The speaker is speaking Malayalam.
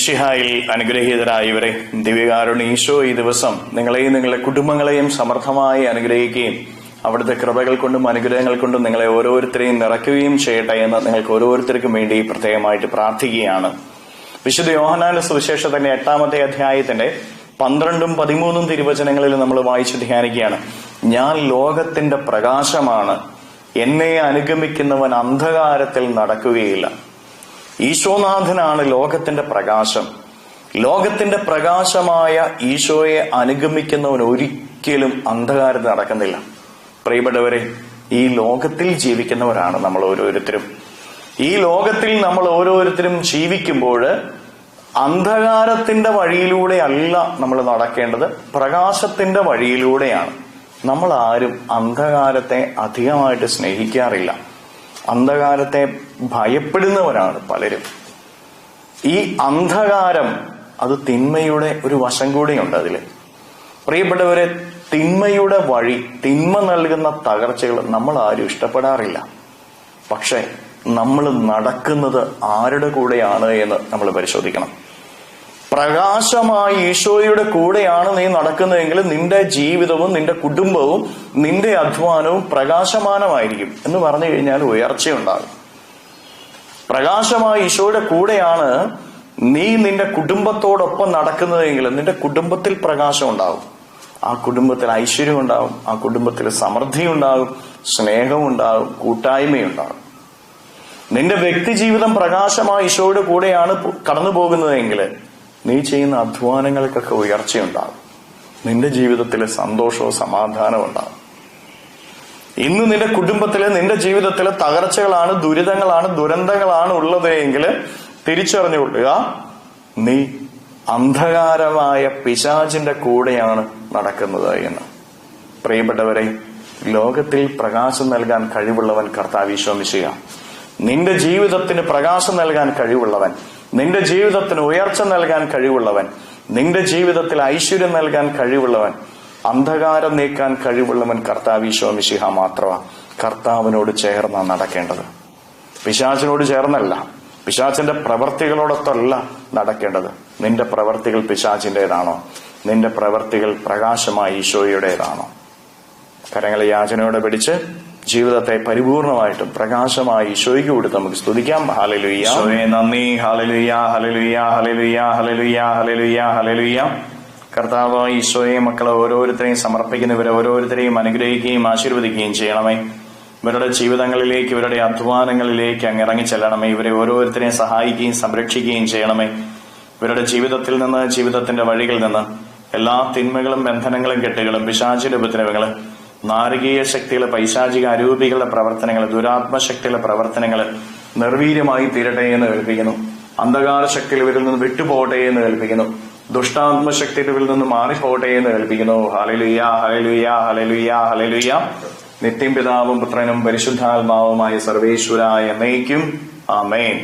മിശിഹായിൽ അനുഗ്രഹീതരായവരെ, ദിവ്യകാരുണ്യ ഈശോ ഈ ദിവസം നിങ്ങളെയും നിങ്ങളുടെ കുടുംബങ്ങളെയും സമർത്ഥമായി അനുഗ്രഹിക്കുകയും അവിടുത്തെ കൃപകൾ കൊണ്ടും അനുഗ്രഹങ്ങൾ കൊണ്ടും നിങ്ങളെ ഓരോരുത്തരെയും നിറയ്ക്കുകയും ചെയ്യട്ടെ എന്ന് നിങ്ങൾക്ക് ഓരോരുത്തർക്കും വേണ്ടി പ്രത്യേകമായിട്ട് പ്രാർത്ഥിക്കുകയാണ്. വിശുദ്ധ യോഹന്നാന്റെ സുവിശേഷത്തിന്റെ 8-ാമത്തെ അധ്യായത്തിന്റെ 12-ഉം 13-ഉം തിരുവചനങ്ങളിൽ നമ്മൾ വായിച്ചു ധ്യാനിക്കുകയാണ്. ഞാൻ ലോകത്തിന്റെ പ്രകാശമാണ്, എന്നെ അനുഗമിക്കുന്നവൻ അന്ധകാരത്തിൽ നടക്കുകയില്ല. ഈശോനാഥനാണ് ലോകത്തിന്റെ പ്രകാശം. ലോകത്തിന്റെ പ്രകാശമായ ഈശോയെ അനുഗമിക്കുന്നവൻ ഒരിക്കലും അന്ധകാരത്തിൽ നടക്കുന്നില്ല. പ്രിയപ്പെട്ടവരെ, ഈ ലോകത്തിൽ ജീവിക്കുന്നവരാണ് നമ്മൾ ഓരോരുത്തരും. ഈ ലോകത്തിൽ നമ്മൾ ഓരോരുത്തരും ജീവിക്കുമ്പോൾ അന്ധകാരത്തിന്റെ വഴിയിലൂടെ അല്ല നമ്മൾ നടക്കേണ്ടത്, പ്രകാശത്തിന്റെ വഴിയിലൂടെയാണ്. നമ്മൾ ആരും അന്ധകാരത്തെ അധികമായിട്ട് സ്നേഹിക്കാറില്ല. അന്ധകാരത്തെ ഭയപ്പെടുന്നവരാണ് പലരും. ഈ അന്ധകാരം അത് തിന്മയുടെ ഒരു വശം കൂടിയുണ്ട് അതില്. പ്രിയപ്പെട്ടവരെ, തിന്മയുടെ വഴി, തിന്മ നൽകുന്ന തകർച്ചകൾ നമ്മൾ ആരും ഇഷ്ടപ്പെടാറില്ല. പക്ഷെ നമ്മൾ നടക്കുന്നത് ആരുടെ കൂടെയാണ് എന്ന് നമ്മൾ പരിശോധിക്കണം. പ്രകാശമായി ഈശോയുടെ കൂടെയാണ് നീ നടക്കുന്നതെങ്കിൽ നിന്റെ ജീവിതവും നിന്റെ കുടുംബവും നിന്റെ അധ്വാനവും പ്രകാശമാനമായിരിക്കും. എന്ന് പറഞ്ഞു കഴിഞ്ഞാൽ ഉയർച്ചയുണ്ടാകും. പ്രകാശമായി ഈശോയുടെ കൂടെയാണ് നീ നിന്റെ കുടുംബത്തോടൊപ്പം നടക്കുന്നതെങ്കിൽ നിന്റെ കുടുംബത്തിൽ പ്രകാശം ഉണ്ടാകും. ആ കുടുംബത്തിൽ ഐശ്വര്യം ഉണ്ടാകും, ആ കുടുംബത്തിൽ സമൃദ്ധി ഉണ്ടാകും, സ്നേഹമുണ്ടാകും, കൂട്ടായ്മയുണ്ടാകും. നിന്റെ വ്യക്തി ജീവിതം പ്രകാശമായി ഈശോയുടെ കൂടെയാണ് കടന്നു പോകുന്നതെങ്കിൽ നീ ചെയ്യുന്ന അധ്വാനങ്ങൾക്കൊക്കെ ഉയർച്ചയുണ്ടാകും. നിന്റെ ജീവിതത്തിൽ സന്തോഷവും സമാധാനവും ഉണ്ടാകും. ഇന്ന് നിന്റെ കുടുംബത്തില് നിന്റെ ജീവിതത്തില് തകർച്ചകളാണ്, ദുരിതങ്ങളാണ്, ദുരന്തങ്ങളാണ് ഉള്ളത് എങ്കിൽ തിരിച്ചറിഞ്ഞുകൊള്ളുക, നീ അന്ധകാരമായ പിശാചിന്റെ കൂടെയാണ് നടക്കുന്നത് എന്ന്. പ്രിയപ്പെട്ടവരെ, ലോകത്തിൽ പ്രകാശം നൽകാൻ കഴിവുള്ളവൻ കർത്താവ് ഈശോ മിശിഹാ. നിന്റെ ജീവിതത്തിന് പ്രകാശം നൽകാൻ കഴിവുള്ളവൻ, നിന്റെ ജീവിതത്തിന് ഉയർച്ച നൽകാൻ കഴിവുള്ളവൻ, നിന്റെ ജീവിതത്തിൽ ഐശ്വര്യം നൽകാൻ കഴിവുള്ളവൻ, അന്ധകാരം നീക്കാൻ കഴിവുള്ളവൻ കർത്താവ് ഈശോ മിശിഹ മാത്രമാണ്. കർത്താവിനോട് ചേർന്നാണ് നടക്കേണ്ടത്, പിശാചിനോട് ചേർന്നല്ല. പിശാചിന്റെ പ്രവർത്തികളോടൊത്തല്ല നടക്കേണ്ടത്. നിന്റെ പ്രവർത്തികൾ പിശാചിന്റേതാണോ? നിന്റെ പ്രവർത്തികൾ പ്രകാശമായി ഈശോയുടേതാണോ? കരങ്ങളെ യാചനയോടെ പിടിച്ച് ജീവിതത്തെ പരിപൂർണമായിട്ടും പ്രകാശമായി ഈശോയ്ക്ക് കൊടുത്ത് നമുക്ക് സ്തുതിക്കാം. ഹല്ലേലൂയ, ഈശോയെ നന്ദി. Hallelujah, hallelujah, hallelujah, hallelujah, hallelujah, hallelujah. കർത്താവ് ഈശോയെ മക്കളെ ഓരോരുത്തരെയും സമർപ്പിക്കുന്നവരെ ഓരോരുത്തരെയും അനുഗ്രഹിക്കുകയും ആശീർവദിക്കുകയും ചെയ്യണമേ. ഇവരുടെ ജീവിതങ്ങളിലേക്ക്, ഇവരുടെ അധ്വാനങ്ങളിലേക്ക് അങ്ങ് ഇറങ്ങിച്ചെല്ലണമേ. ഇവരെ ഓരോരുത്തരെയും സഹായിക്കുകയും സംരക്ഷിക്കുകയും ചെയ്യണമേ. ഇവരുടെ ജീവിതത്തിൽ നിന്ന്, ജീവിതത്തിന്റെ വഴികളിൽ നിന്ന് എല്ലാ തിന്മകളും ബന്ധനങ്ങളും കെട്ടുകളും പിശാചിന്റെ ഉപദ്രവങ്ങള്, നാരകീയ ശക്തികള്, പൈശാചിക അരൂപികളുടെ പ്രവർത്തനങ്ങൾ, ദുരാത്മശക്തികളുടെ പ്രവർത്തനങ്ങൾ നിർവീര്യമായി തീരട്ടെ എന്ന് കൽപ്പിക്കുന്നു. അന്ധകാര ശക്തികൾ ഇവരിൽ നിന്ന് വിട്ടുപോകട്ടെ എന്ന് കൽപ്പിക്കുന്നു. ദുഷ്ടാത്മശക്തികൾ ഇവരിൽ നിന്ന് മാറിപ്പോകട്ടെ എന്ന് കൽപ്പിക്കുന്നു. Hallelujah, hallelujah, hallelujah, hallelujah. നിത്യം പിതാവും പുത്രനും പരിശുദ്ധാത്മാവുമായ സർവേശ്വരായ എന്നേക്കും ആമേൻ.